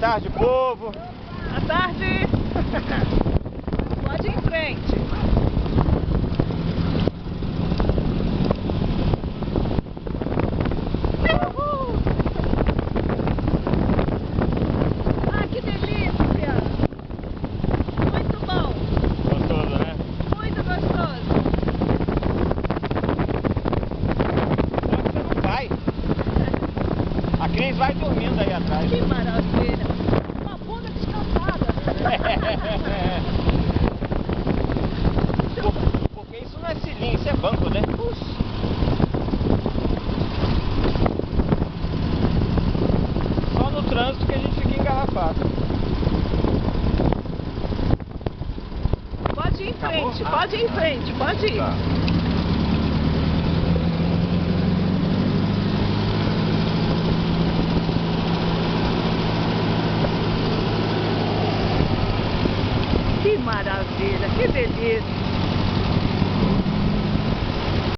tarde, povo. Boa tarde. Pode ir em frente. Uhul. Ah, que delícia. Muito bom. Gostoso, né? Muito gostoso. Só que você não vai. A Cris vai dormindo aí atrás. Que maravilha. Uma bunda descansada. Porque isso não é cilindro, isso é banco, né? Puxa. Só no trânsito que a gente fica engarrafado. Pode ir em frente, Acabou? pode ir em frente, pode ir. Tá. Que maravilha, que delícia.